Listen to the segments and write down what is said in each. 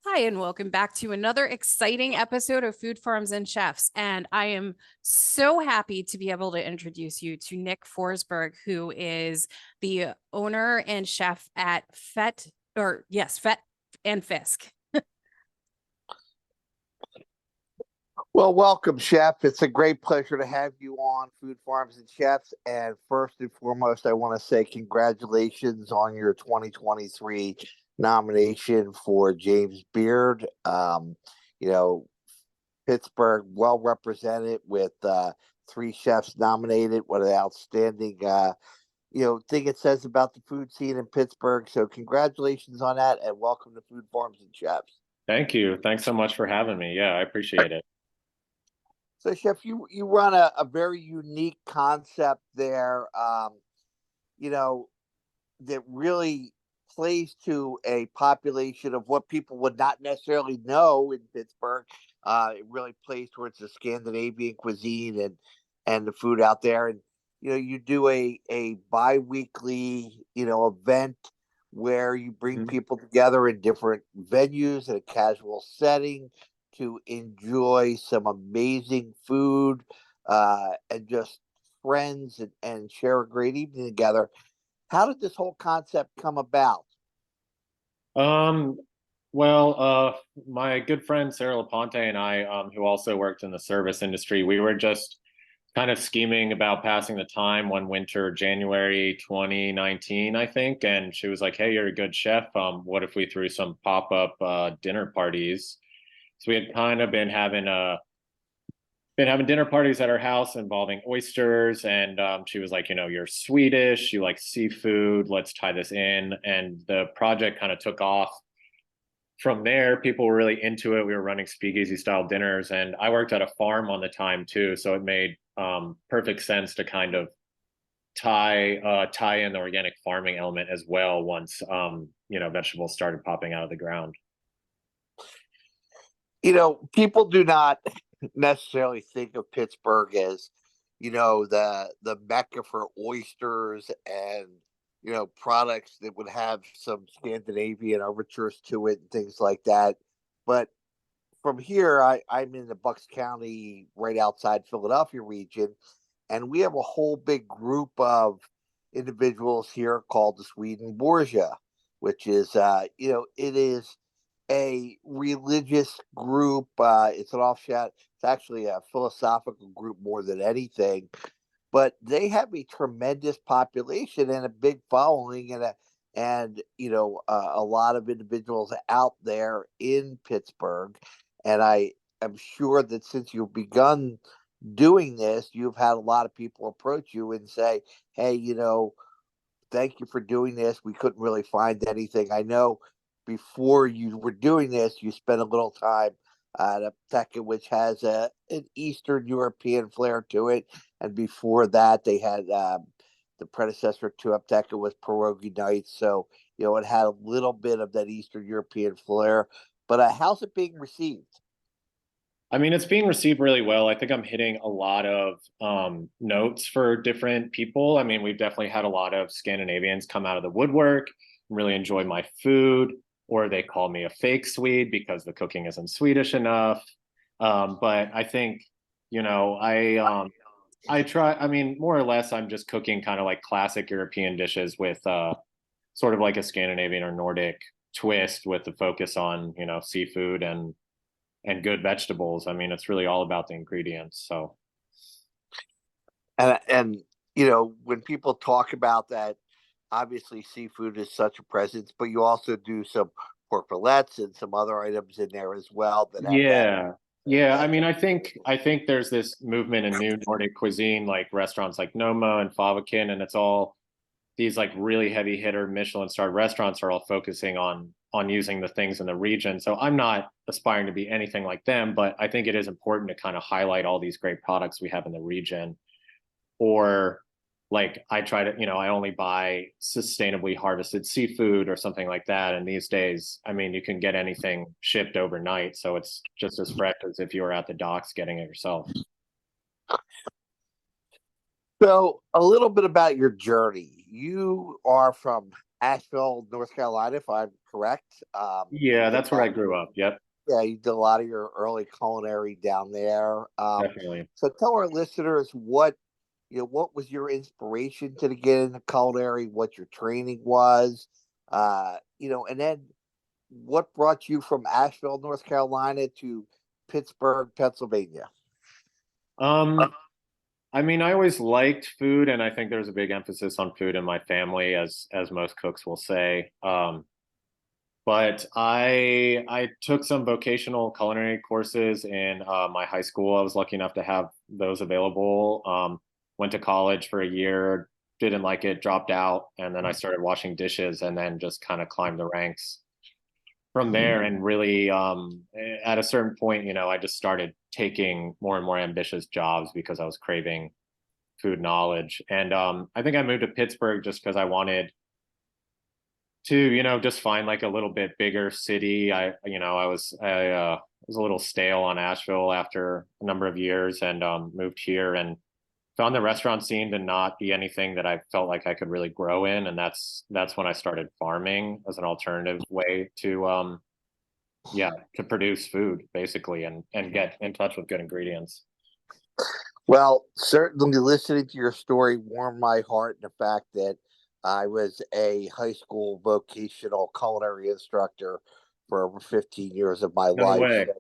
Hi, and welcome back to another exciting episode of Food Farms and Chefs. And I am so happy to be able to introduce you to Nik Forsburg, who is the owner and chef at Fet and Fisk. Well, welcome, Chef. It's a great pleasure to have you on Food Farms and Chefs. And first and foremost, I want to say congratulations on your 2023 nomination for James Beard. You know, Pittsburgh well represented with three chefs nominated. What an outstanding, thing it says about the food scene in Pittsburgh. So congratulations on that, and welcome to Food Farms and Chefs. Thank you. Thanks so much for having me. Yeah, I appreciate it. So, Chef, you run a very unique concept there, you know, that really plays to a population of what people would not necessarily know in Pittsburgh. It really plays towards the Scandinavian cuisine and the food out there. And you do a biweekly event where you bring Mhm. people together in different venues in a casual setting to enjoy some amazing food and just friends and share a great evening together. How did this whole concept come about? Um, well, my good friend Sarah LaPonte and I, who also worked in the service industry, we were just kind of scheming about passing the time one winter, January 2019, I think. And she was like, "Hey, you're a good chef. What if we threw some pop-up dinner parties?" So we had kind of been having dinner parties at her house involving oysters. And she was like, you're Swedish, you like seafood, let's tie this in. And the project kind of took off from there. People were really into it. We were running speakeasy style dinners, and I worked at a farm on the time too. So it made perfect sense to kind of tie in the organic farming element as well once vegetables started popping out of the ground. People do not necessarily think of Pittsburgh as, the mecca for oysters and products that would have some Scandinavian overtures to it and things like that. But from here, I'm in the Bucks County, right outside Philadelphia region, and we have a whole big group of individuals here called the Sweden Borgia, which is, it is a religious group. It's an offshoot. It's actually a philosophical group more than anything. But they have a tremendous population and a big following, and a lot of individuals out there in Pittsburgh. And I am sure that since you've begun doing this, you've had a lot of people approach you and say, "Hey, thank you for doing this. We couldn't really find anything." I know before you were doing this, you spent a little time at Apteca, which has an Eastern European flair to it. And before that, they had the predecessor to Apteca was Pierogi Nights. So, it had a little bit of that Eastern European flair. But how's it being received? I mean, it's being received really well. I think I'm hitting a lot of notes for different people. I mean, we've definitely had a lot of Scandinavians come out of the woodwork, really enjoy my food, or they call me a fake Swede because the cooking isn't Swedish enough. But I think, I try. I mean, more or less, I'm just cooking kind of like classic European dishes with sort of like a Scandinavian or Nordic twist with the focus on seafood and good vegetables. I mean, it's really all about the ingredients. So, And when people talk about that, obviously seafood is such a presence, but you also do some pork fillets and some other items in there as well that have that. yeah. Yeah, I that mean, I think there's this movement in new Nordic cuisine, like restaurants like Noma and Favakin, and it's all these like really heavy hitter Michelin star restaurants are all focusing on using the things in the region. So I'm not aspiring to be anything like them, but I think it is important to kind of highlight all these great products we have in the region. Or like I try to, I only buy sustainably harvested seafood or something like that. And these days, I mean, you can get anything shipped overnight. So it's just as fresh as if you were at the docks getting it yourself. So, a little bit about your journey. You are from Asheville, North Carolina, if I'm correct. You Yeah, did that's a where I lot, grew up. Yep, yeah, you did a lot of your early culinary down there. definitely. So tell our listeners what, what was your inspiration to get into culinary, what your training was, and then what brought you from Asheville, North Carolina to Pittsburgh, Pennsylvania? Um, I mean, I always liked food, and I think there's a big emphasis on food in my family, as most cooks will say. But I took some vocational culinary courses in my high school. I was lucky enough to have those available. Went to college for a year, didn't like it, dropped out, and then I started washing dishes, and then just kind of climbed the ranks from there. And really, at a certain point, I just started taking more and more ambitious jobs because I was craving food knowledge. And I think I moved to Pittsburgh just because I wanted to, just find like a little bit bigger city. I was a little stale on Asheville after a number of years, and moved here and found the restaurant scene to not be anything that I felt like I could really grow in. And that's when I started farming as an alternative way to to produce food basically, and get in touch with good ingredients. Well, certainly listening to your story warmed my heart in the fact that I was a high school vocational culinary instructor for over 15 years of my No life. way. So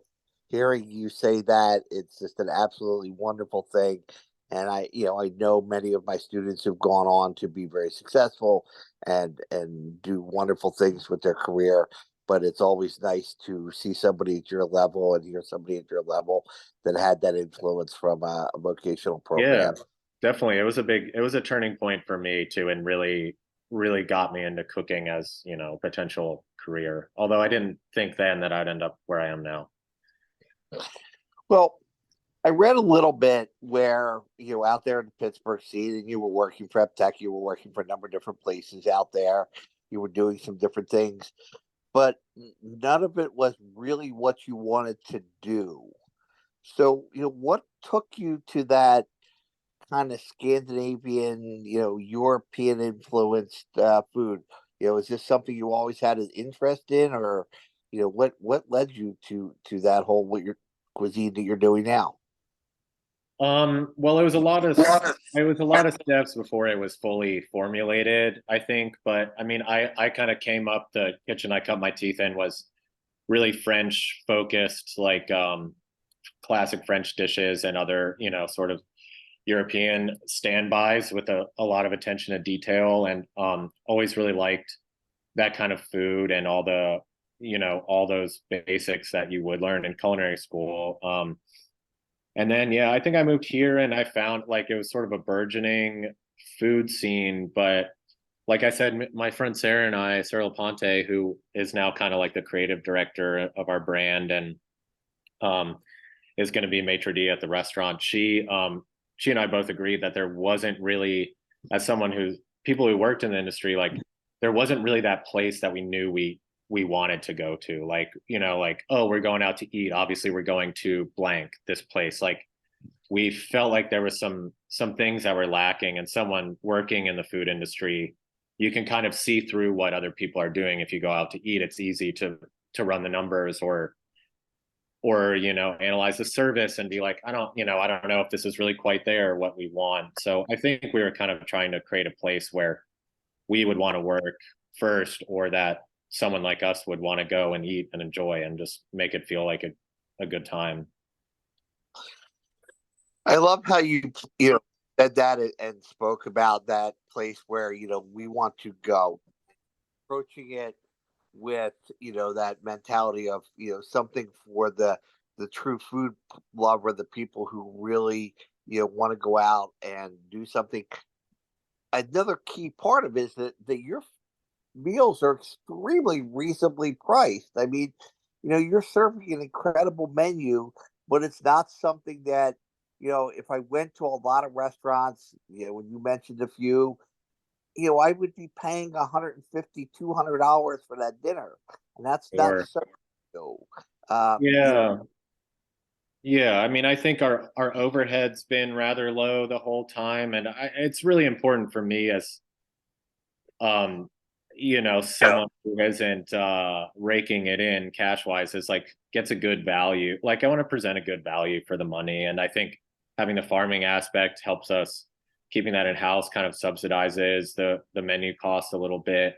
hearing you say that, it's just an absolutely wonderful thing. And I know many of my students have gone on to be very successful and do wonderful things with their career. But it's always nice to see somebody at your level and hear somebody at your level that had that influence from a vocational Yeah, program. definitely. It was a turning point for me too, and really got me into cooking as, potential career. Although I didn't think then that I'd end up where I am now. Well, I read a little bit where out there in the Pittsburgh scene, and you were working for Tech, you were working for a number of different places out there. You were doing some different things, but none of it was really what you wanted to do. So, what took you to that kind of Scandinavian, European influenced food? Is this something you always had an interest in, or what led you to that whole what your cuisine that you're doing now? Well, it was a lot of steps before it was fully formulated, I think. But I mean, I kind of came up the kitchen I cut my teeth in was really French focused, like classic French dishes and other, sort of European standbys with a lot of attention to detail, and always really liked that kind of food and all the, all those basics that you would learn in culinary school. And then, yeah, I think I moved here and I found like it was sort of a burgeoning food scene. But like I said, my friend Sarah LaPonte, who is now kind of like the creative director of our brand, and um, is going to be maitre d' at the restaurant. She and I both agreed that there wasn't really, as someone who people who worked in the industry, like there wasn't really that place that we knew we wanted to go to. Like, like, oh, we're going out to eat. Obviously, we're going to blank this place. Like we felt like there was some things that were lacking, and someone working in the food industry, you can kind of see through what other people are doing. If you go out to eat, it's easy to run the numbers or analyze the service and be like, I don't know if this is really quite there or what we want. So I think we were kind of trying to create a place where we would want to work first, or that someone like us would want to go and eat and enjoy and just make it feel like a good time. I love how you said that and spoke about that place where we want to go, approaching it with that mentality of something for the true food lover, the people who really want to go out and do something. Another key part of it is that your meals are extremely reasonably priced. I mean, you're serving an incredible menu, but it's not something that, if I went to a lot of restaurants, when you mentioned a few, I would be paying $150, $200 for that dinner. And that's not Or so. Um, you know, yeah. Yeah, I mean, I think our overhead's been rather low the whole time, and it's really important for me as um you know, someone who isn't raking it in cash wise is like gets a good value. Like I want to present a good value for the money. And I think having the farming aspect helps us. Keeping that in house kind of subsidizes the menu cost a little bit.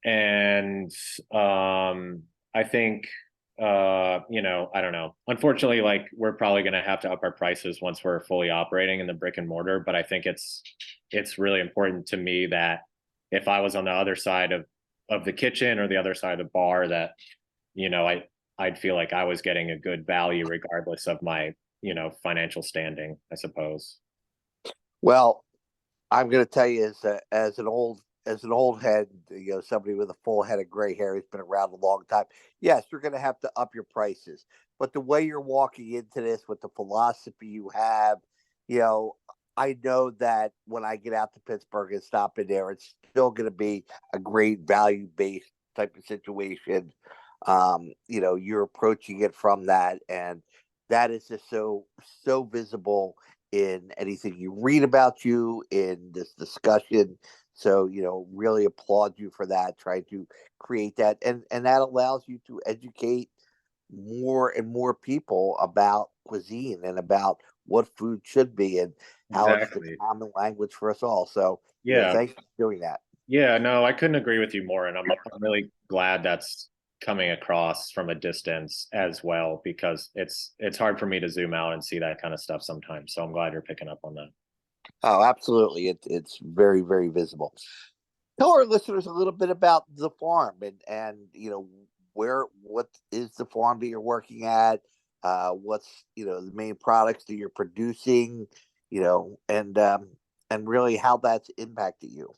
And I think you know, I don't know. Unfortunately, like we're probably gonna have to up our prices once we're fully operating in the brick and mortar, but I think it's really important to me that if I was on the other side of the kitchen or the other side of the bar, that, you know, I'd feel like I was getting a good value regardless of my, you know, financial standing, I suppose. Well, I'm going to tell you, as an old head, you know, somebody with a full head of gray hair who's been around a long time. Yes, you're going to have to up your prices, but the way you're walking into this with the philosophy you have, you know, I know that when I get out to Pittsburgh and stop in there, it's still going to be a great value based type of situation. You know, you're approaching it from that, and that is just so visible in anything you read about you in this discussion. So, you know, really applaud you for that, trying to create that. And that allows you to educate more and more people about cuisine and about what food should be and how it's the Exactly. common language for us all. So, you know, Yeah. thanks for doing that. Yeah, no, I couldn't agree with you more, and I'm really glad that's coming across from a distance as well, because it's hard for me to zoom out and see that kind of stuff sometimes. So I'm glad you're picking up on that. Oh, absolutely. It's very, very visible. Tell our listeners a little bit about the farm and you know what is the farm that you're working at, what's you know the main products that you're producing, you know, and really how that's impacted you.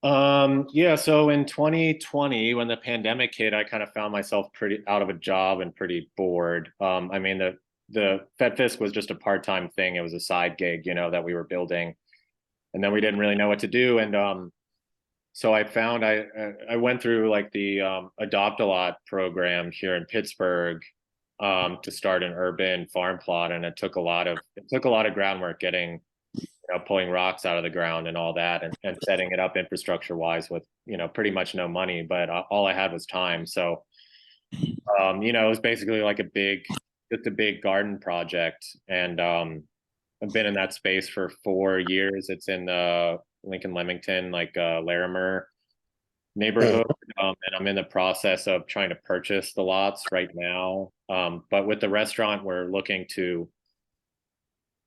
Yeah, so in 2020, when the pandemic hit, I kind of found myself pretty out of a job and pretty bored. I mean, the Fet-Fisk was just a part-time thing. It was a side gig, you know, that we were building, and then we didn't really know what to do. And so I found I went through like the Adopt a Lot program here in Pittsburgh to start an urban farm plot, and it took a lot of groundwork getting, you know, pulling rocks out of the ground and all that, and setting it up infrastructure wise with, you know, pretty much no money, but all I had was time. So you know, it was basically like just a big garden project, and I've been in that space for 4 years. It's in the Lincoln Leamington, like Larimer neighborhood. And I'm in the process of trying to purchase the lots right now. But with the restaurant, we're looking to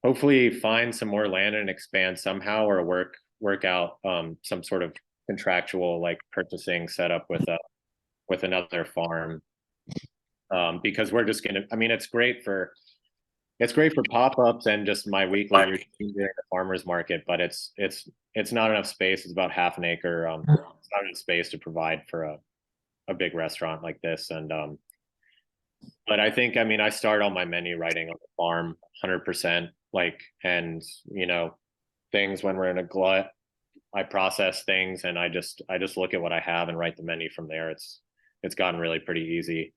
hopefully find some more land and expand somehow, or work out some sort of contractual like purchasing setup with another farm. Because we're just gonna, I mean, it's great for pop-ups and just my weekly routine during the farmers market, but it's not enough space. It's about half an acre. It's not enough space to provide for a big restaurant like this. And but I think, I mean, I start all my menu writing on the farm 100%, like, and you know, things when we're in a glut, I process things, and I just look at what I have and write the menu from there. It's gotten really pretty easy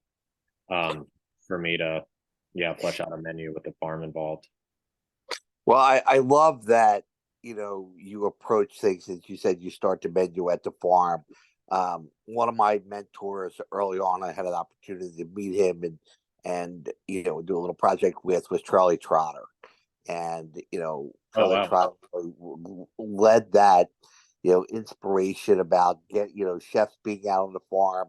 for me to, yeah, flesh out a menu with the farm involved. Well, I love that, you know, you approach things as you said, you start the menu at the farm. One of my mentors early on, I had an opportunity to meet him and you know do a little project with was Charlie Trotter, and you know Oh Charlie wow. Trotter led that, you know, inspiration about you know chefs being out on the farm,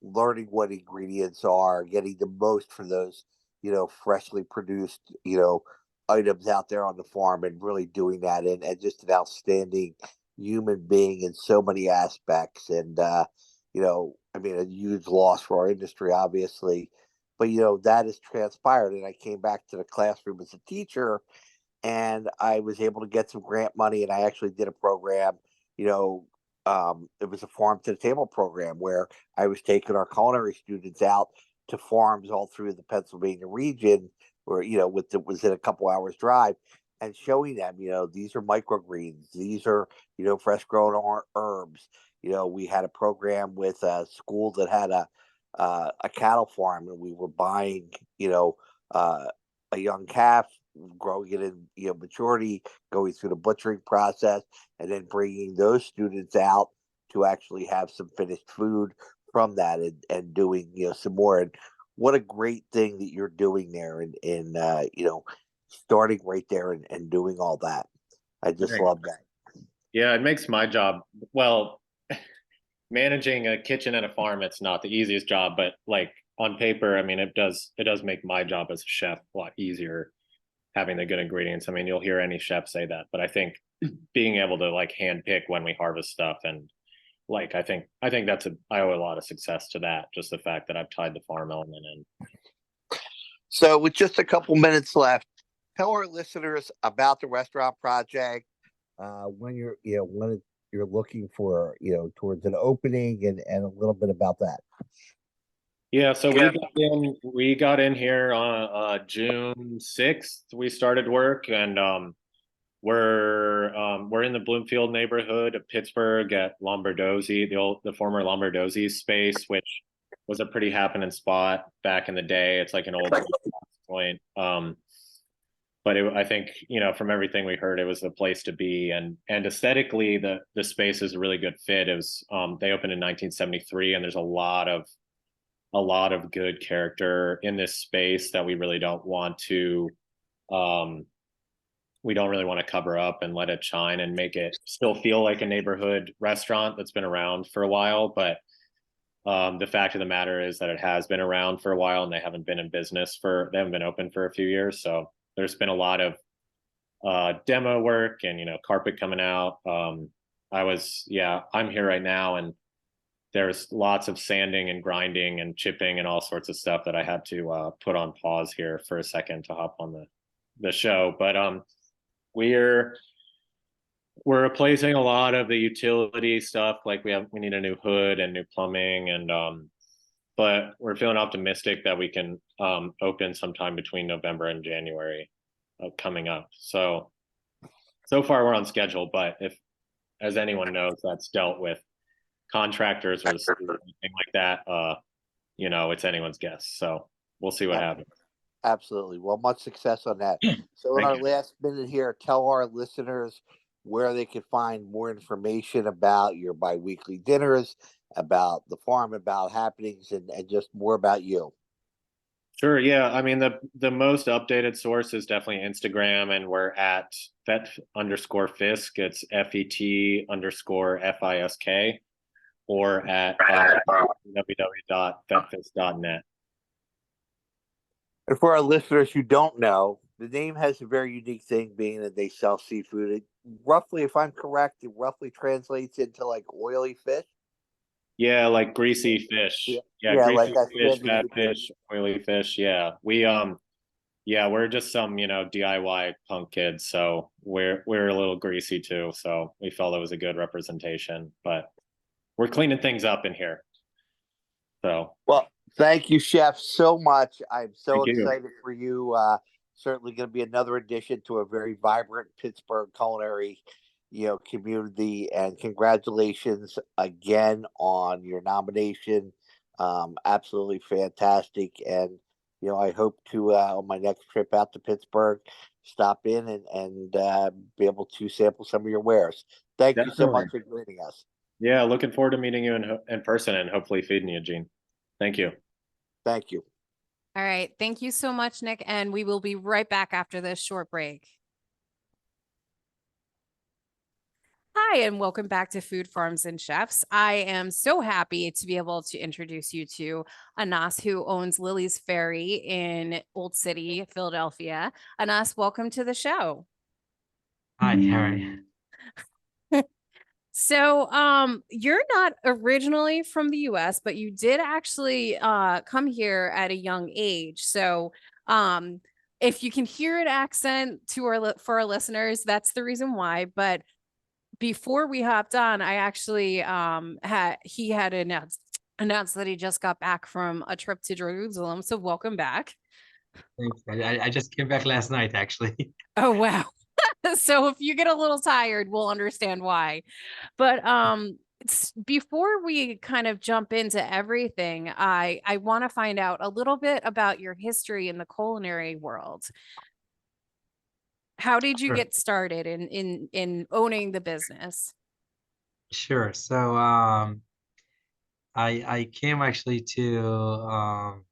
learning what ingredients are, getting the most for those, you know, freshly produced, you know, items out there on the farm and really doing that and just an outstanding human being in so many aspects. And you know, I mean a huge loss for our industry, obviously. But you know, that has transpired. And I came back to the classroom as a teacher and I was able to get some grant money and I actually did a program, you know, it was a farm to the table program where I was taking our culinary students out to farms all through the Pennsylvania region where, you know, with it was in a couple hours drive and showing them, you know, these are microgreens, these are, you know, fresh grown herbs. You know, we had a program with a school that had a cattle farm and we were buying, you know, a young calf growing it in, maturity, going through the butchering process, and then bringing those students out to actually have some finished food from that, and doing, some more. And what a great thing that you're doing there, and starting right there and doing all that. I just Right. love that. Yeah, it makes my job, well, managing a kitchen and a farm, it's not the easiest job, but like on paper, I mean, it does make my job as a chef a lot easier having the good ingredients. I mean, you'll hear any chef say that, but I think being able to like hand pick when we harvest stuff, and like I think I owe a lot of success to that, just the fact that I've tied the farm element in. So, with just a couple minutes left, tell our listeners about the restaurant project. When you're looking for, towards an opening, and a little bit about that. Yeah, so we got in here on June 6th. We started work, and we're in the Bloomfield neighborhood of Pittsburgh at Lombardozzi, the former Lombardozzi space, which was a pretty happening spot back in the day. It's like an old point. But I think, from everything we heard, it was the place to be, and aesthetically, the space is a really good fit. It was they opened in 1973, and there's a lot of good character in this space that we really don't want to cover up and let it shine and make it still feel like a neighborhood restaurant that's been around for a while. But the fact of the matter is that it has been around for a while, and they haven't been open for a few years. So there's been a lot of demo work and, carpet coming out. I'm here right now, and there's lots of sanding and grinding and chipping and all sorts of stuff that I had to put on pause here for a second to hop on the show. But we're replacing a lot of the utility stuff. Like we need a new hood and new plumbing, and but we're feeling optimistic that we can open sometime between November and January coming up. So far we're on schedule, but if, as anyone knows, that's dealt with contractors or anything like that, it's anyone's guess. So we'll see what happens. Absolutely. Well, much success on that. So in our last minute here, tell our listeners where they can find more information about your biweekly dinners, about the farm, about happenings, and just more about you. Sure. Yeah. I mean, the most updated source is definitely Instagram, and we're at Fet_Fisk. It's FET_FISK, or at www.fetfisk.net. And for our listeners who don't know, the name has a very unique thing, being that they sell seafood. It roughly, if I'm correct, it roughly translates into like oily fish. Yeah, like greasy fish. Yeah, greasy fish, fat fish, oily fish. Yeah. We're just some, DIY punk kids, so we're a little greasy too. So we felt it was a good representation, but we're cleaning things up in here. So, well, thank you, Chef, so much. I'm so excited for you. Certainly going to be another addition to a very vibrant Pittsburgh culinary, community. And congratulations again on your nomination. Absolutely fantastic. And, I hope to, on my next trip out to Pittsburgh, stop in and be able to sample some of your wares. Thank you so much for joining us. Yeah, looking forward to meeting you in person and hopefully feeding you, Gene. Thank you. Thank you. All right. Thank you so much, Nick. And we will be right back after this short break. Hi, and welcome back to Food Farms and Chefs. I am so happy to be able to introduce you to Anas, who owns Lily's Ferry in Old City, Philadelphia. Anas, welcome to the show. Hi, how are you? So, you're not originally from the US, but you did actually come here at a young age. So, if you can hear an accent for our listeners, that's the reason why. But before we hopped on, I actually he had announced that he just got back from a trip to Jerusalem. So welcome back. Thanks. I just came back last night, actually. Oh, wow. So if you get a little tired, we'll understand why. But before we kind of jump into everything, I want to find out a little bit about your history in the culinary world. How did you Sure. get started in owning the business? Sure. So I came actually to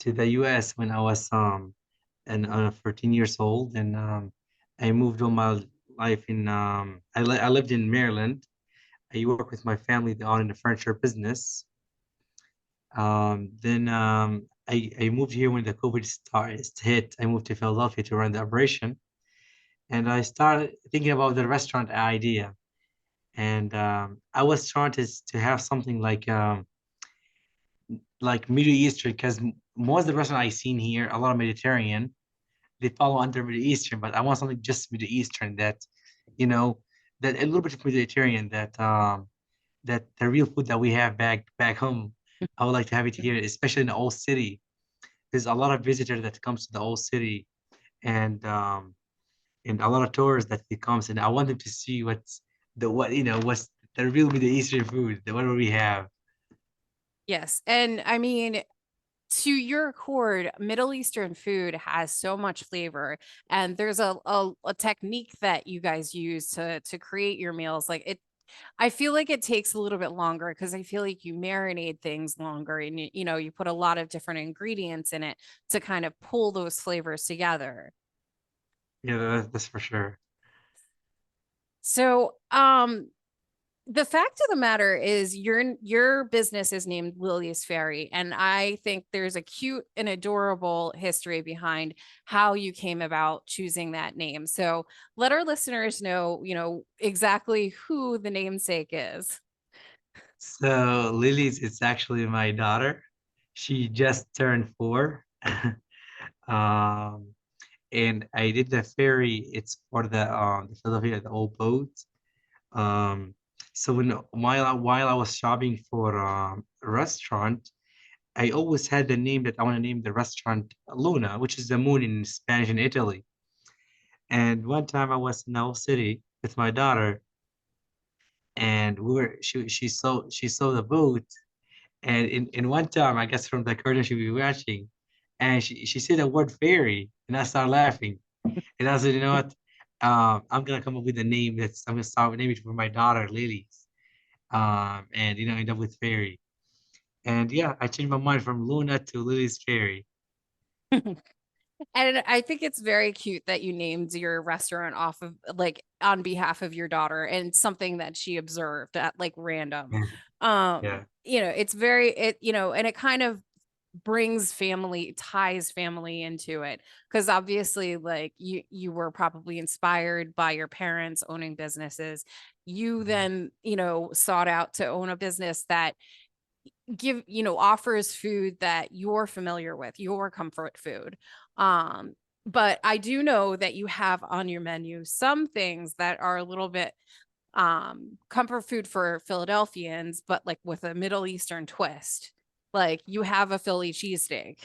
the US when I was 14 years old, and I moved all my life in I lived in Maryland. I work with my family on in the furniture business. Then I moved here when the COVID hit. I moved to Philadelphia to run the operation, and I started thinking about the restaurant idea. And I was trying to have something like Middle Eastern, because most of the restaurants I seen here, a lot of Mediterranean, they follow under Middle Eastern, but I want something just Middle Eastern that, you know, that a little bit of Mediterranean that the real food that we have back home. I would like to have it here, especially in the old city. There's a lot of visitors that comes to the old city, and and a lot of tourists that it comes, and I want them to see what's the real Middle Eastern food, what do we have. Yes. And I mean, to your chord, Middle Eastern food has so much flavor, and there's a technique that you guys use to create your meals. Like it, I feel like it takes a little bit longer because I feel like you marinate things longer, and you know, you put a lot of different ingredients in it to kind of pull those flavors together. Yeah, that's for sure. So, the fact of the matter is your business is named Lily's Ferry, and I think there's a cute and adorable history behind how you came about choosing that name. So let our listeners know, you know, exactly who the namesake is. So Lily's, it's actually my daughter. She just turned 4. Um, and I did the ferry. It's for the Philadelphia the old boat. Um, so while I was shopping for a restaurant, I always had the name that I want to name the restaurant Luna, which is the moon in Spanish in Italy. And one time I was in our city with my daughter, and she saw the boat. And in one time, I guess from the curtain she was watching, and she said the word fairy, and I started laughing. And I said, you know what? I'm gonna come up with a name I'm gonna start naming it for my daughter, Lily's. And end up with fairy. And yeah, I changed my mind from Luna to Lily's fairy. And I think it's very cute that you named your restaurant off of like on behalf of your daughter and something that she observed at like random. Yeah, yeah, You know, it's very you know, and it kind of brings family, ties family into it, because obviously like you were probably inspired by your parents owning businesses. You then, you know, sought out to own a business that offers food that you're familiar with, your comfort food. um but I do know that you have on your menu some things that are a little bit comfort food for Philadelphians, but like with a Middle Eastern twist. Like you have a Philly cheesesteak.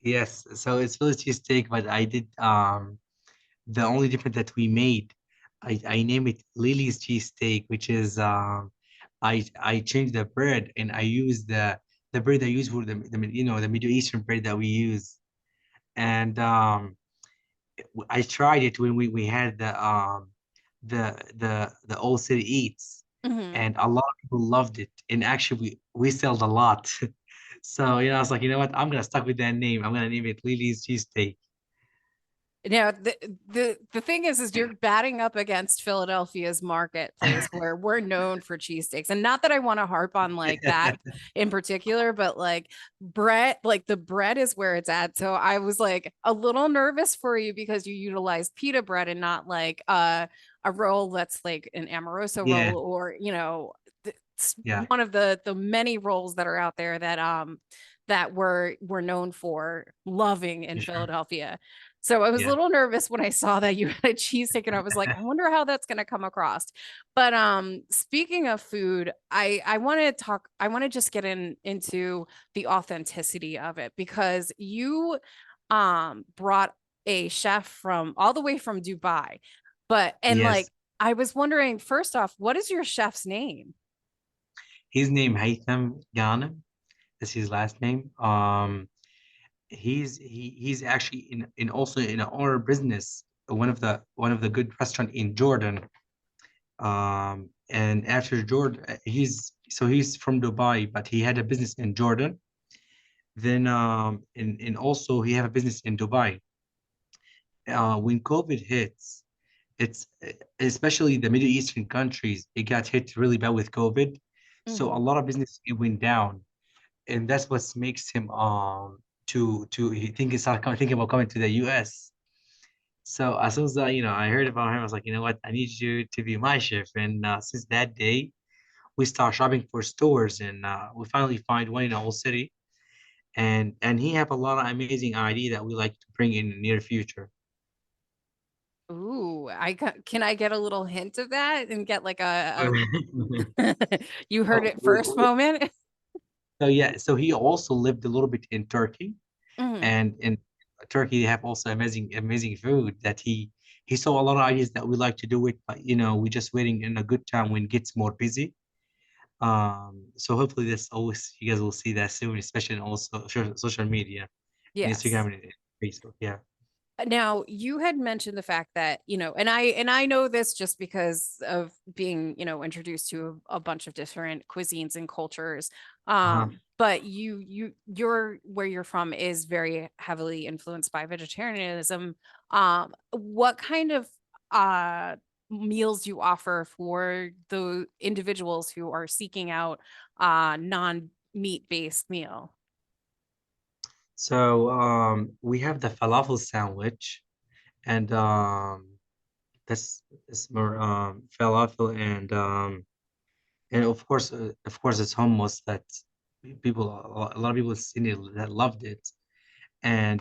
yes. So it's Philly cheesesteak, but I did the only difference that we made, I name it Lily's cheesesteak, which is I changed the bread, and I used the bread I use for the Middle Eastern bread that we use. And I tried it when we had the Old City Eats, Mhm. and a lot of people loved it. And actually, we sold a lot. So I was like, you know what? I'm gonna stuck with that name. I'm gonna name it Lily's Cheesesteak. Now, the thing is you're batting up against Philadelphia's marketplace where we're known for cheesesteaks. And not that I want to harp on like that in particular, but like bread, like the bread is where it's at. So I was like a little nervous for you because you utilized pita bread and not like a roll that's like an Amoroso Yeah, roll, or yeah, one of the many rolls that are out there that we're known for loving in for sure. Philadelphia. So I was a Yeah, little nervous when I saw that you had a cheesesteak, and I was like, I wonder how that's going to come across. But speaking of food, I want to talk, I want to just get into the authenticity of it, because you brought a chef from all the way from Dubai. And like yes. I was wondering, first off, what is your chef's name? His name Haytham Ghanem. That's his last name. He's actually in also in our business. one of the good restaurant in Jordan. And after Jordan, he's from Dubai, but he had a business in Jordan. Then and also he have a business in Dubai. When COVID hits, it's especially the Middle Eastern countries, it got hit really bad with COVID. So a Mhm. lot of business it went down, and that's what makes him to he thinking about coming to the US. So as soon as I heard about him, I was like, you know what, I need you to be my chef. And since that day, we start shopping for stores, and we finally find one in our city. And he have a lot of amazing idea that we like to bring in the near future. Ooh, can I get a little hint of that and get like you heard So, it first moment? so he also lived a little bit in Turkey, Mhm. and in Turkey they have also amazing food that he saw a lot of ideas that we like to do it, but we're just waiting in a good time when it gets more busy. So hopefully this always you guys will see that soon, especially in also social media, in Yes. Instagram and Facebook. Yeah. Now, you had mentioned the fact that, and I know this just because of being, introduced to a bunch of different cuisines and cultures. Uh-huh. But you're where you're from is very heavily influenced by vegetarianism. What kind of uh meals do you offer for the individuals who are seeking out non-meat based meal? So we have the falafel sandwich, and that's more falafel, and of course it's hummus that a lot of people seen it that loved it, and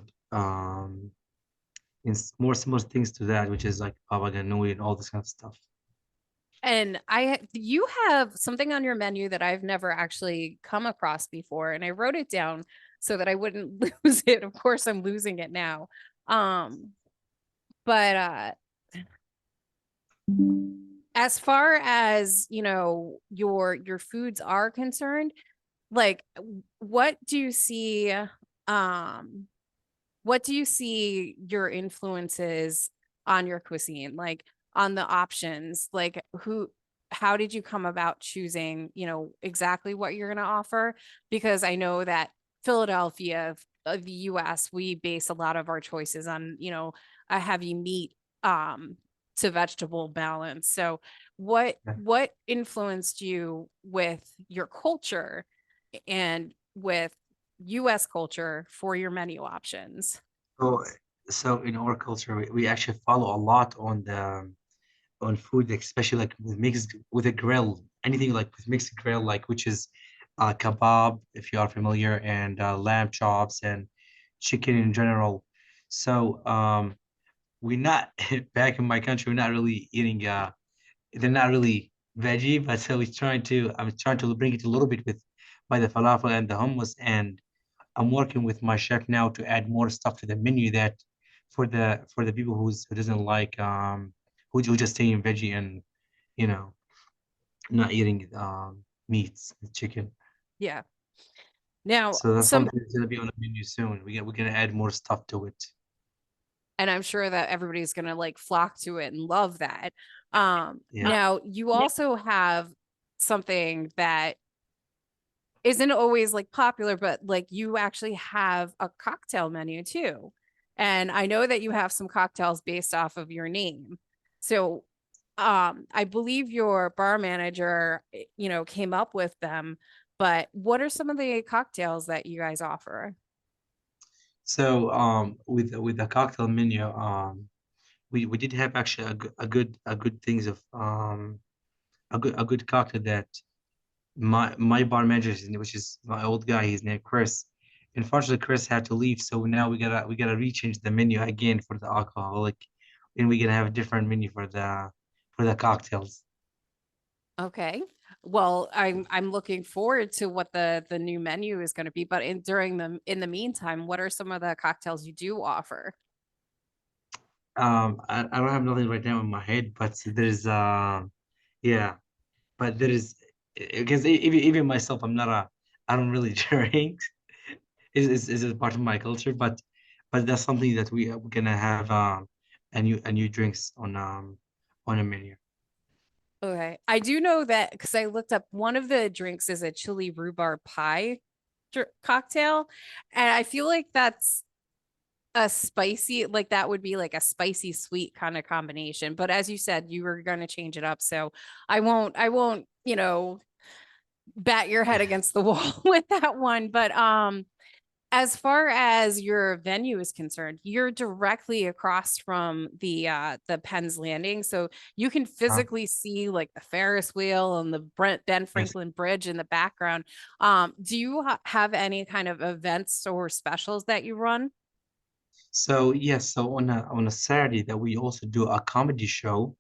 it's more similar things to that, which is like baba ganoush and all this kind of stuff. And you have something on your menu that I've never actually come across before, and I wrote it down so that I wouldn't lose it. Of course, I'm losing it now. Um, but as far as, your foods are concerned, like what do you see um what do you see your influences on your cuisine, like on the options, like how did you come about choosing, exactly what you're going to offer? Because I know that Philadelphia of the US, we base a lot of our choices on, a heavy meat um to vegetable balance. So what influenced you with your culture and with US culture for your menu options? So, so in our culture, we actually follow a lot on food, especially like with mixed with a grill, anything like with mixed grill, like which is kebab, if you are familiar, and lamb chops and chicken in general. So we're not back in my country, we're not really eating they're not really veggie, but so I'm trying to bring it a little bit with by the falafel and the hummus, and I'm working with my chef now to add more stuff to the menu that for the people who doesn't like who just stay in veggie and you know not eating meats, chicken. Yeah. Now, So that's something that's gonna be on the menu soon. We're gonna add more stuff to it. and I'm sure that everybody's going to like flock to it and love that. Yeah. Now you also have something that isn't always like popular, but like you actually have a cocktail menu too. And I know that you have some cocktails based off of your name. So I believe your bar manager, came up with them, but what are some of the cocktails that you guys offer? So with the cocktail menu, we did have actually a good things of a good cocktail that my bar manager, which is my old guy, his name Chris. Unfortunately, Chris had to leave, so now we gotta rechange the menu again for the alcoholic, and we're gonna have a different menu for the cocktails. Okay. Well, I'm looking forward to what the new menu is going to be, but in the meantime, what are some of the cocktails you do offer? I don't have nothing right now in my head, but there's yeah, but there is because even myself, I don't really drink. Is a part of my culture, but that's something that we're gonna have and new drinks on a menu. Okay. I do know that because I looked up one of the drinks is a chili rhubarb pie cocktail. And I feel like that's a spicy, like that would be like a spicy sweet kind of combination. But as you said, you were going to change it up. So I won't, bat your head against the wall with that one. But as far as your venue is concerned, you're directly across from the Penn's Landing, so you can physically see like the Ferris wheel and the Ben Yes. Franklin Bridge in the background. Do you have any kind of events or specials that you run? So yes, so on a Saturday that we also do a comedy show.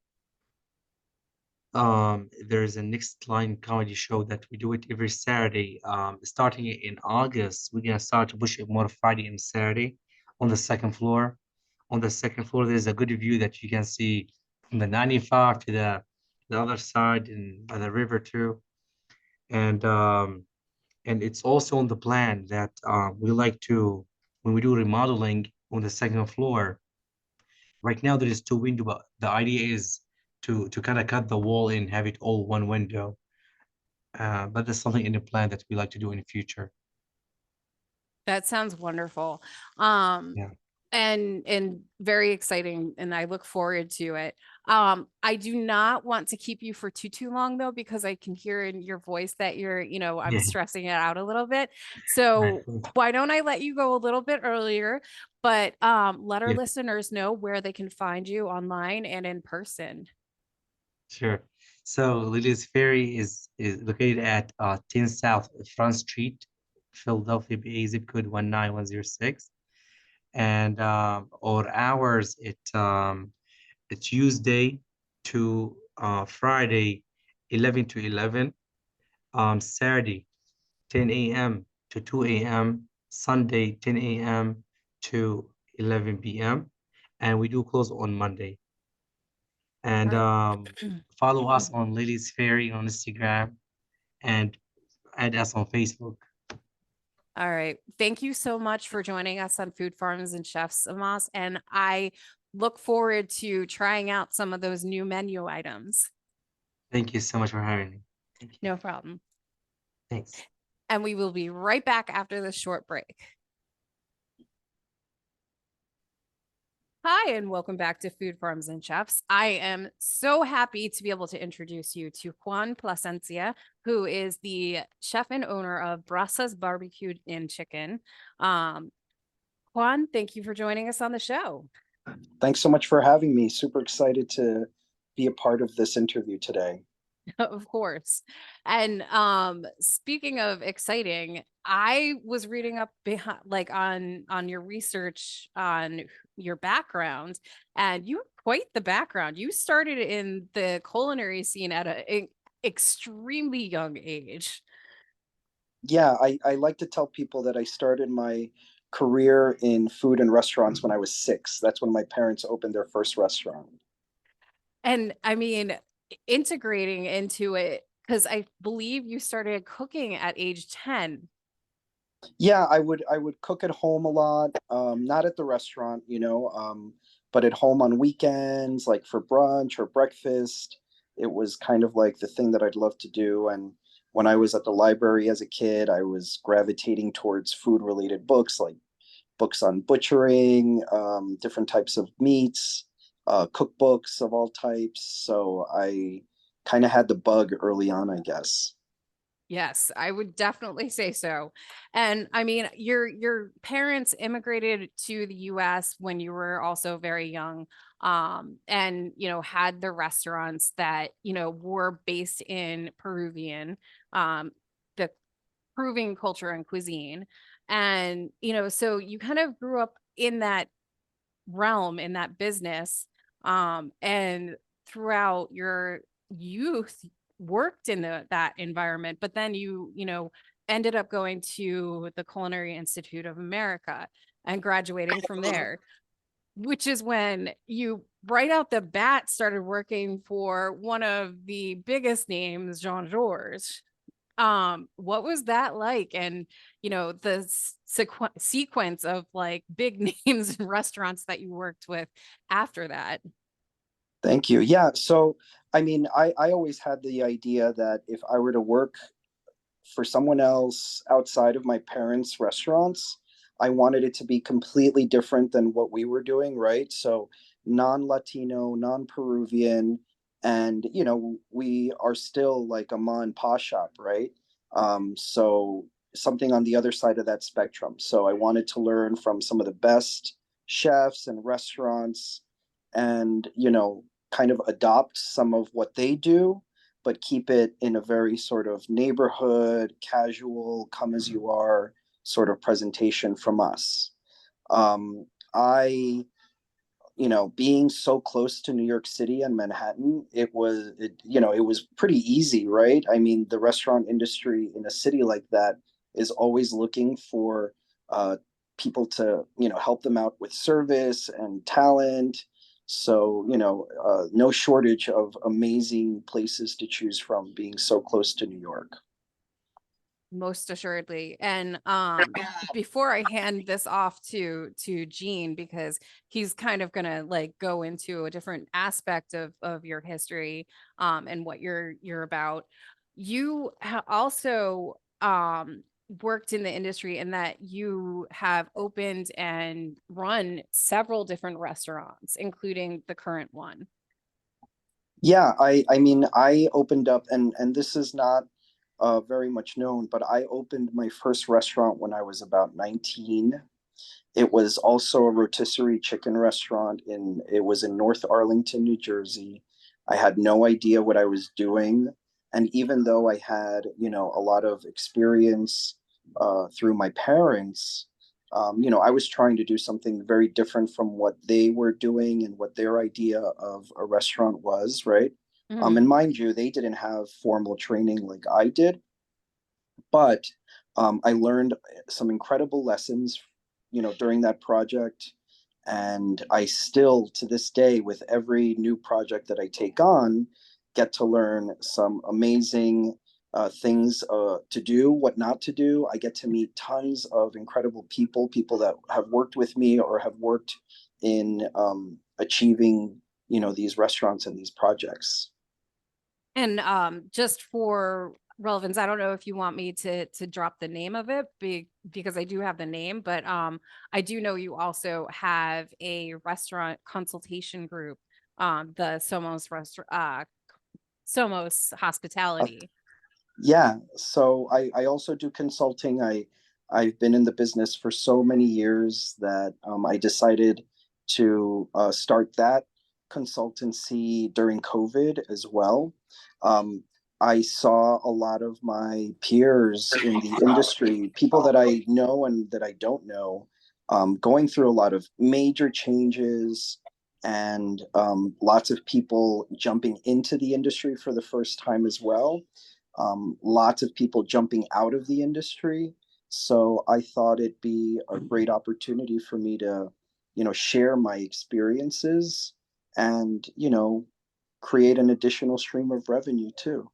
There's a Next Line comedy show that we do it every Saturday. Starting in August, we're gonna start to push it more Friday and Saturday on the second floor. On the second floor, there's a good view that you can see from the 95 to the other side and by the river too. And it's also on the plan that we like to, when we do remodeling on the second floor. Right now there is two window, but the idea is to kind of cut the wall and have it all one window. But that's something in the plan that we like to do in the future. That sounds wonderful. Um, Yeah. and very exciting, and I look forward to it. I do not want to keep you for too long though, because I can hear in your voice that you're, I'm Yeah. stressing it out a little bit. Right. So why don't I let you go a little bit earlier, but let our Yeah, listeners know where they can find you online and in person. sure. So Lily's Ferry is located at 10 South Front Street, Philadelphia, PA zip code 19106. And our hours it's Tuesday to Friday 11 to 11, Saturday 10 a.m. to 2 a.m., Sunday 10 a.m. to 11 p.m., and we do close on Monday. And All follow us on Lily's Ferry on Instagram and add us on Facebook. All right. Thank you so much for joining us on Food Farms and Chefs, Amos. And I look forward to trying out some of those new menu items. Thank you so much for having me. Thank you. No problem. Thanks. And we will be right back after this short break. Hi, and welcome back to Food Farms and Chefs. I am so happy to be able to introduce you to Juan Plasencia, who is the chef and owner of Brasas Barbecued and Chicken. Juan, thank you for joining us on the show. Thanks so much for having me. Super excited to be a part of this interview today. Of course. And speaking of exciting, I was reading up behind like on your research on your background, and you have quite the background. You started in the culinary scene at an extremely young age. Yeah, I like to tell people that I started my career in food and restaurants when I was 6. That's when my parents opened their first restaurant. And I mean, integrating into it, because I believe you started cooking at age 10. Yeah, I would cook at home a lot, not at the restaurant, but at home on weekends, like for brunch or breakfast. It was kind of like the thing that I'd love to do. And when I was at the library as a kid, I was gravitating towards food related books, like books on butchering, different types of meats, cookbooks of all types. So I kind of had the bug early on, I guess. Yes, I would definitely say so. And I mean, your parents immigrated to the US when you were also very young, and had the restaurants that, were based in Peruvian, the Peruvian culture and cuisine. And, so you kind of grew up in that realm, in that business, and throughout your youth worked in that environment, but then you ended up going to the Culinary Institute of America and graduating from there, which is when you right out the bat started working for one of the biggest names, Jean Georges. What was that like? And, you know, the sequence of like big names and restaurants that you worked with after that. Thank you. Yeah. So, I mean, I always had the idea that if I were to work for someone else outside of my parents' restaurants, I wanted it to be completely different than what we were doing, right? So, non-Latino, non-Peruvian, and we are still like a ma and pa shop, right? So something on the other side of that spectrum. So I wanted to learn from some of the best chefs and restaurants and, kind of adopt some of what they do, but keep it in a very sort of neighborhood, casual, come as you are sort of presentation from us. I being so close to New York City and Manhattan, it was pretty easy, right? I mean, the restaurant industry in a city like that is always looking for uh, people to, help them out with service and talent. So, no shortage of amazing places to choose from being so close to New York. Most assuredly. And before I hand this off to Gene, because he's kind of gonna like go into a different aspect of your history and what you're about. You also worked in the industry in that you have opened and run several different restaurants, including the current one. Yeah, I mean, I opened up, and this is not very much known, but I opened my first restaurant when I was about 19. It was also a rotisserie chicken restaurant it was in North Arlington, New Jersey. I had no idea what I was doing. And even though I had, a lot of experience through my parents, I was trying to do something very different from what they were doing and what their idea of a restaurant was, right? And mind you, they didn't have formal training like I did, but I learned some incredible lessons, during that project. And I still, to this day, with every new project that I take on, get to learn some amazing things to do, what not to do. I get to meet tons of incredible people that have worked with me or have worked in achieving, these restaurants and these projects. And just for relevance, I don't know if you want me to drop the name of it because I do have the name, but I do know you also have a restaurant consultation group, the Somos Hospitality. Yeah, so I also do consulting. I've been in the business for so many years that I decided to start that consultancy during COVID as well. Um, I saw a lot of my peers in the industry, people that I know and that I don't know, going through a lot of major changes and lots of people jumping into the industry for the first time as well. Lots of people jumping out of the industry. So I thought it'd be a great opportunity for me to, share my experiences and, create an additional stream of revenue too.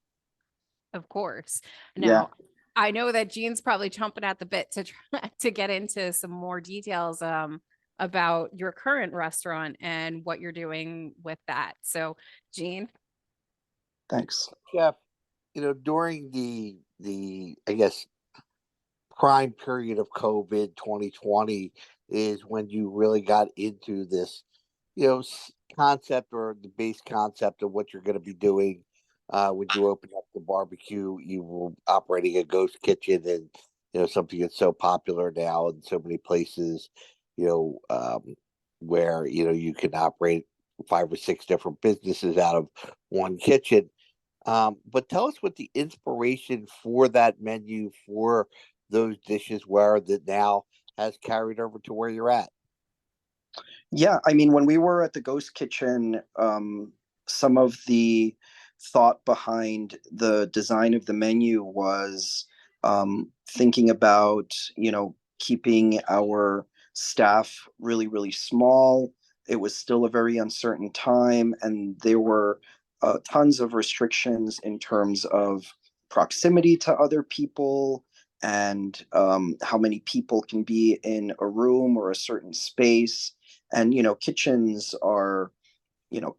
Of course. Yeah. Now, I know that Gene's probably chomping at the bit to try to get into some more details about your current restaurant and what you're doing with that. So, Gene. Thanks. Jeff, during the I guess prime period of COVID 2020 is when you really got into this, concept or the base concept of what you're going to be doing. When you open up the barbecue, you were operating a ghost kitchen, and something that's so popular now in so many places. You know, where you can operate 5 or 6 different businesses out of one kitchen. But tell us what the inspiration for that menu, for those dishes were, that now has carried over to where you're at. Yeah, I mean, when we were at the Ghost Kitchen, some of the thought behind the design of the menu was thinking about, keeping our staff really, really small. It was still a very uncertain time, and there were tons of restrictions in terms of proximity to other people, and how many people can be in a room or a certain space. And kitchens are you know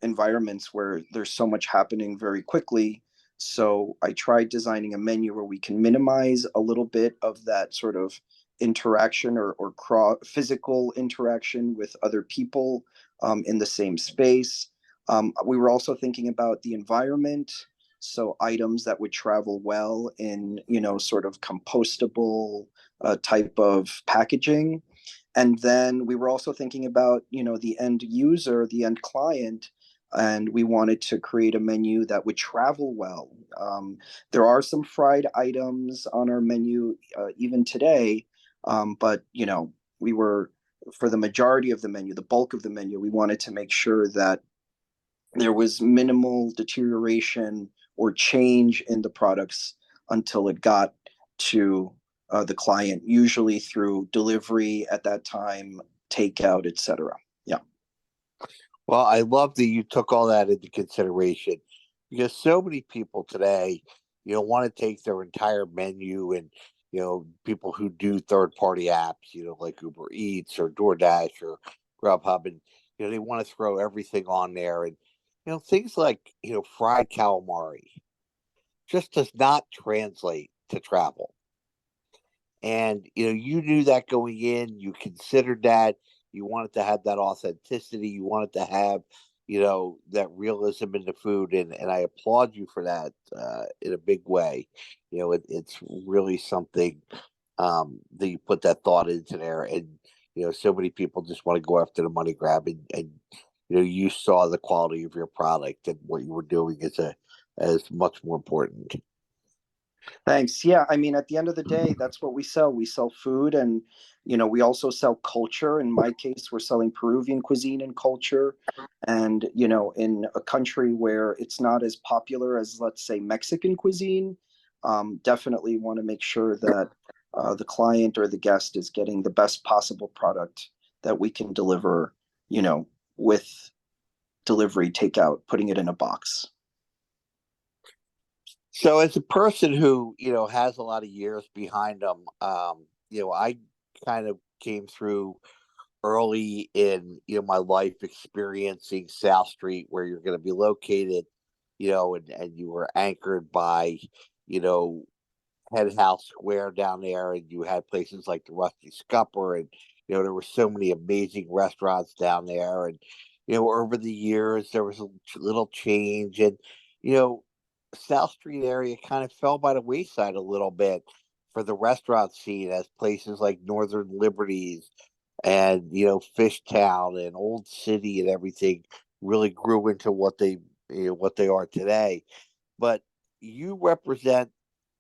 environments where there's so much happening very quickly. So I tried designing a menu where we can minimize a little bit of that sort of interaction, or physical interaction with other people in the same space. We were also thinking about the environment. So items that would travel well in, sort of compostable type of packaging. And then we were also thinking about, the end user, the end client, and we wanted to create a menu that would travel well. There are some fried items on our menu even today, but we were, for the majority of the menu, the bulk of the menu, we wanted to make sure that there was minimal deterioration or change in the products until it got to the client, usually through delivery at that time, takeout, etc. Yeah. Well, I love that you took all that into consideration, because so many people today, want to take their entire menu, and, people who do third party apps, like Uber Eats or DoorDash or Grubhub, and, they want to throw everything on there. And, things like, fried calamari just does not translate to travel. And, you knew that going in, you considered that, you wanted to have that authenticity, you wanted to have, that realism in the food. And I applaud you for that in a big way. It's really something that you put that thought into there. And, so many people just want to go after the money grab, and you saw the quality of your product, and what you were doing is much more important. Thanks. Yeah, I mean, at the end of the day, that's what we sell. We sell food, and we also sell culture. In my case, we're selling Peruvian cuisine and culture. And in a country where it's not as popular as, let's say, Mexican cuisine, definitely want to make sure that the client or the guest is getting the best possible product that we can deliver, with delivery, takeout, putting it in a box. So, as a person who has a lot of years behind them, I kind of came through early in my life, experiencing South Street, where you're going to be located, and you were anchored by you know Head House Square down there, and you had places like the Rusty Scupper, and there were so many amazing restaurants down there. And over the years there was a little change, and you know South Street area kind of fell by the wayside a little bit for the restaurant scene, as places like Northern Liberties and Fishtown and Old City and everything really grew into what they are today. But you represent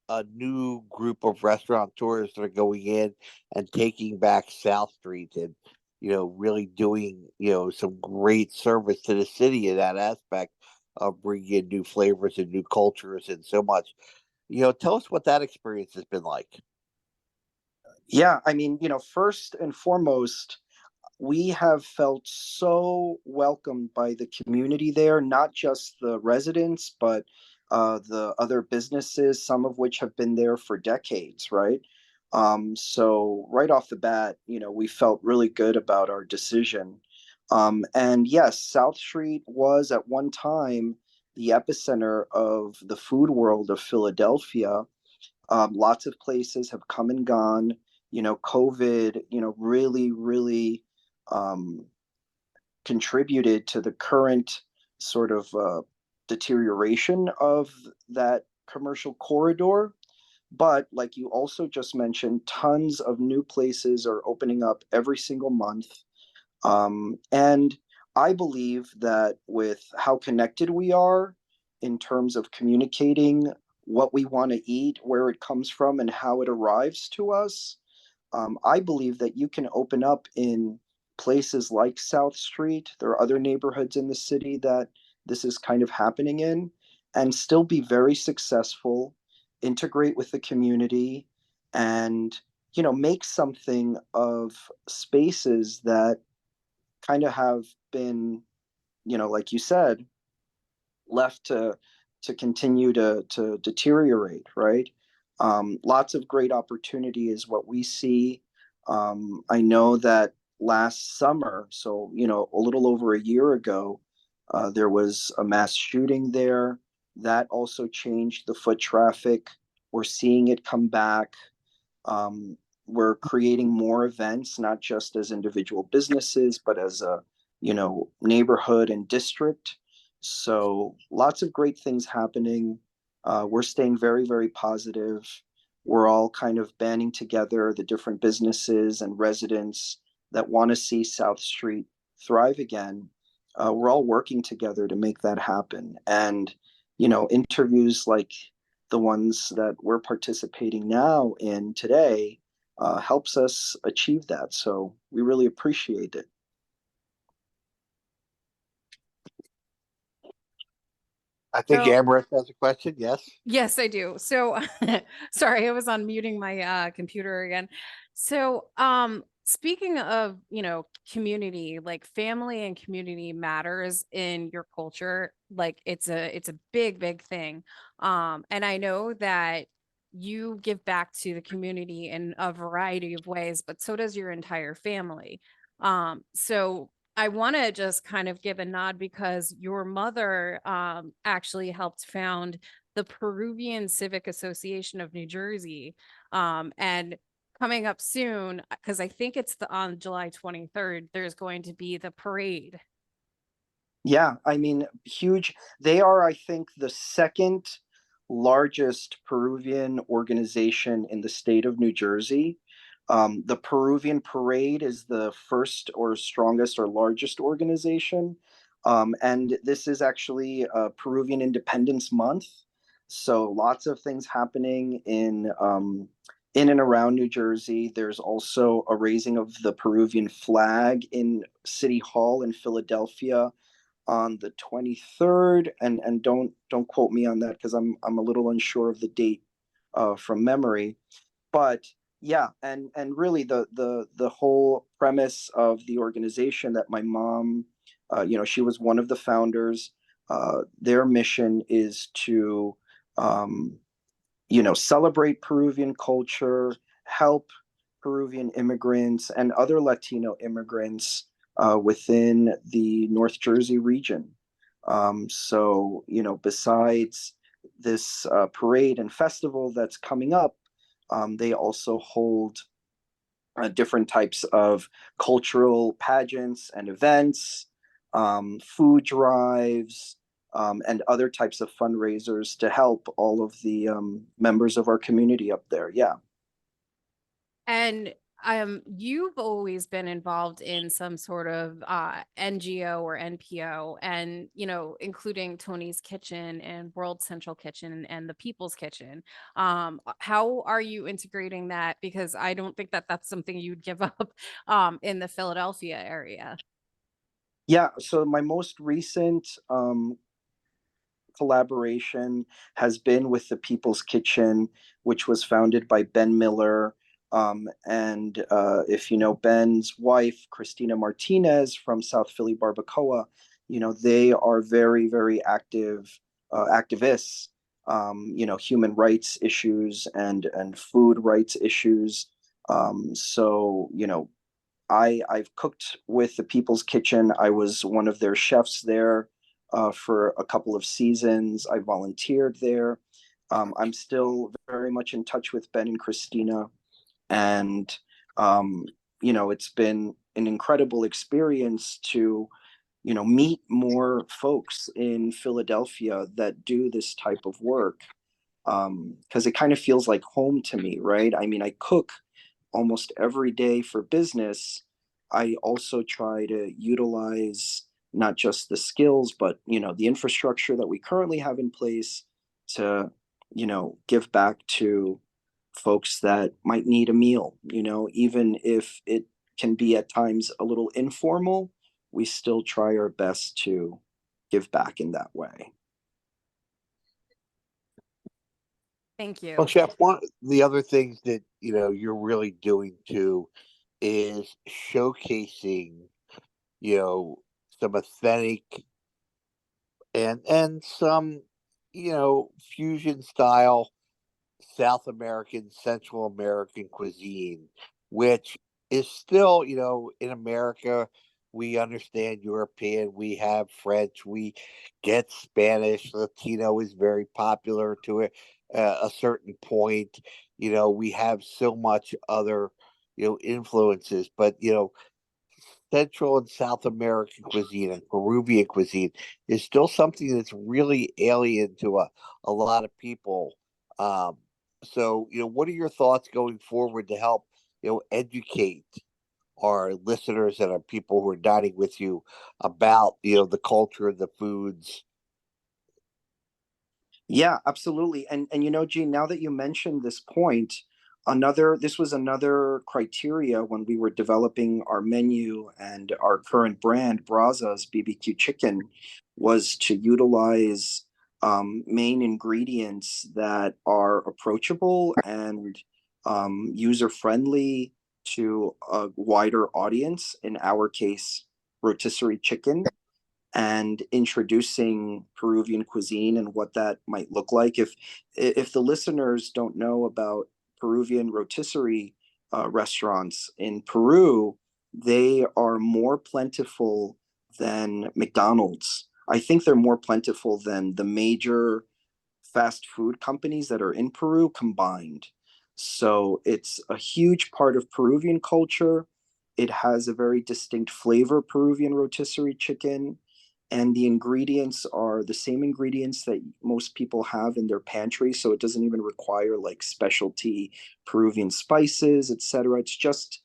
a new group of restaurateurs that are going in and taking back South Street, and really doing some great service to the city in that aspect of bringing in new flavors and new cultures and so much. Tell us what that experience has been like. Yeah, I mean, first and foremost, we have felt so welcomed by the community there, not just the residents, but the other businesses, some of which have been there for decades, right? So right off the bat, we felt really good about our decision. And yes, South Street was at one time the epicenter of the food world of Philadelphia. Lots of places have come and gone. COVID, really, really um, contributed to the current sort of deterioration of that commercial corridor. But like you also just mentioned, tons of new places are opening up every single month. And I believe that with how connected we are in terms of communicating what we want to eat, where it comes from, and how it arrives to us, I believe that you can open up in places like South Street. There are other neighborhoods in the city that this is kind of happening in, and still be very successful, integrate with the community, and make something of spaces that kind of have been, like you said, left to continue to deteriorate, right? Lots of great opportunity is what we see. I know that last summer, so a little over a year ago, there was a mass shooting there. That also changed the foot traffic. We're seeing it come back. We're creating more events, not just as individual businesses, but as a neighborhood and district. So lots of great things happening. We're staying very, very positive. We're all kind of banding together, the different businesses and residents that want to see South Street thrive again. We're all working together to make that happen. And interviews like the ones that we're participating now in today helps us achieve that. So we really appreciate it. I think So- Amaris has a question. Yes. Yes, I do. So sorry, I was on muting my computer again. So speaking of, community, like family and community matters in your culture. Like it's a big, big thing. And I know that you give back to the community in a variety of ways, but so does your entire family. So I want to just kind of give a nod because your mother actually helped found the Peruvian Civic Association of New Jersey. And coming up soon, because I think it's on July 23rd, there's going to be the parade. Yeah, I mean, huge. They are, I think, the second largest Peruvian organization in the state of New Jersey. The Peruvian Parade is the first or strongest or largest organization. And this is actually Peruvian Independence Month. So lots of things happening in and around New Jersey. There's also a raising of the Peruvian flag in City Hall in Philadelphia on the 23rd, and don't quote me on that because I'm a little unsure of the date from memory. But yeah, and really the whole premise of the organization that my mom, she was one of the founders. Their mission is to celebrate Peruvian culture, help Peruvian immigrants and other Latino immigrants within the North Jersey region. So, besides this parade and festival that's coming up, they also hold different types of cultural pageants and events, food drives, and other types of fundraisers to help all of the members of our community up there. Yeah. And you've always been involved in some sort of NGO or NPO, and including Tony's Kitchen and World Central Kitchen and the People's Kitchen. How are you integrating that? Because I don't think that that's something you'd give up in the Philadelphia area. Yeah. So my most recent collaboration has been with the People's Kitchen, which was founded by Ben Miller. And if you know Ben's wife, Christina Martinez from South Philly Barbacoa, they are very, very active activists, human rights issues and food rights issues. So, I've cooked with the People's Kitchen. I was one of their chefs there for a couple of seasons. I volunteered there. I'm still very much in touch with Ben and Christina. And, it's been an incredible experience to, meet more folks in Philadelphia that do this type of work. Because it kind of feels like home to me, right? I mean, I cook almost every day for business. I also try to utilize not just the skills, but the infrastructure that we currently have in place to, give back to folks that might need a meal, even if it can be at times a little informal, we still try our best to give back in that way. Thank you. Well, Chef, one of the other things that you're really doing too is showcasing, some authentic and some fusion style South American, Central American cuisine, which is still, in America, we understand European, we have French, we get Spanish, Latino is very popular to a certain point. We have so much other, influences, but, Central and South American cuisine and Peruvian cuisine is still something that's really alien to a lot of people. Um, so, what are your thoughts going forward to help, educate our listeners and our people who are dining with you about, the culture and the foods? Yeah, absolutely. And Gene, now that you mentioned this point, this was another criteria when we were developing our menu and our current brand, Brazza's BBQ Chicken, was to utilize main ingredients that are approachable and user friendly to a wider audience. In our case, rotisserie chicken, and introducing Peruvian cuisine and what that might look like. If the listeners don't know about Peruvian rotisserie restaurants in Peru, they are more plentiful than McDonald's. I think they're more plentiful than the major fast food companies that are in Peru combined. So it's a huge part of Peruvian culture. It has a very distinct flavor, Peruvian rotisserie chicken, and the ingredients are the same ingredients that most people have in their pantry, so it doesn't even require like specialty Peruvian spices, etc. It's just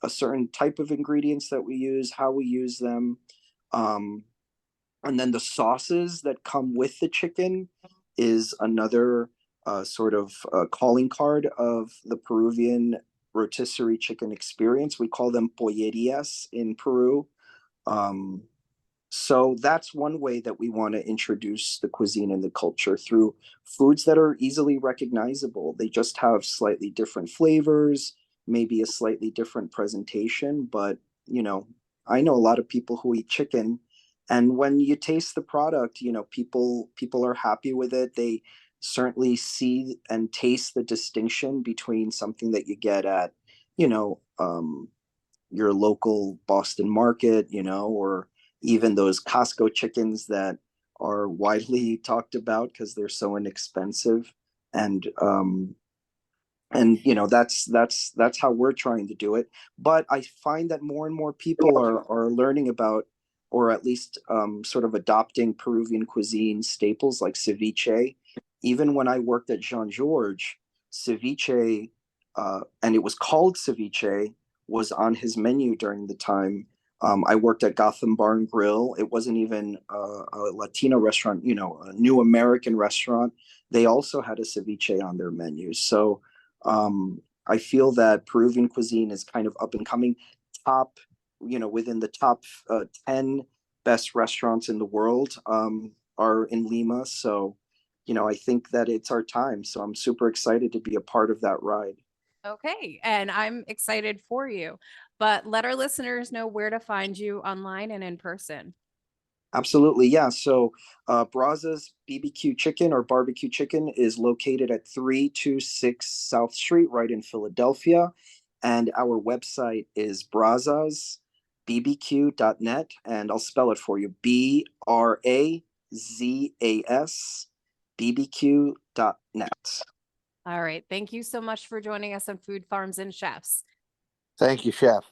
a certain type of ingredients that we use, how we use them. um, and then the sauces that come with the chicken is another sort of calling card of the Peruvian rotisserie chicken experience. We call them pollerias in Peru. um, so that's one way that we want to introduce the cuisine and the culture, through foods that are easily recognizable. They just have slightly different flavors, maybe a slightly different presentation, but you know, I know a lot of people who eat chicken, and when you taste the product, people are happy with it. They certainly see and taste the distinction between something that you get at, you know, your local Boston market, or even those Costco chickens that are widely talked about because they're so inexpensive. And that's how we're trying to do it. But I find that more and more people are learning about, or at least sort of adopting Peruvian cuisine staples like ceviche. Even when I worked at Jean Georges, ceviche, and it was called ceviche, was on his menu during the time. I worked at Gotham Bar and Grill. It wasn't even a Latino restaurant, a new American restaurant. They also had a ceviche on their menu. So I feel that Peruvian cuisine is kind of up and coming. Top, within the top 10 best restaurants in the world are in Lima. So, I think that it's our time. So I'm super excited to be a part of that ride. Okay, and I'm excited for you. But let our listeners know where to find you online and in person. Absolutely, yeah. So, Brazza's BBQ Chicken or Barbecue Chicken is located at 326 South Street, right in Philadelphia. And our website is brazzasbbq.net. And I'll spell it for you: BRAZAS BBQ.net. All right. Thank you so much for joining us on Food Farms and Chefs. Thank you, Chef.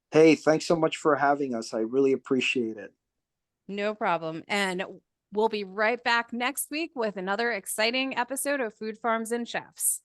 Hey, thanks so much for having us. I really appreciate it. No problem. And we'll be right back next week with another exciting episode of Food Farms and Chefs.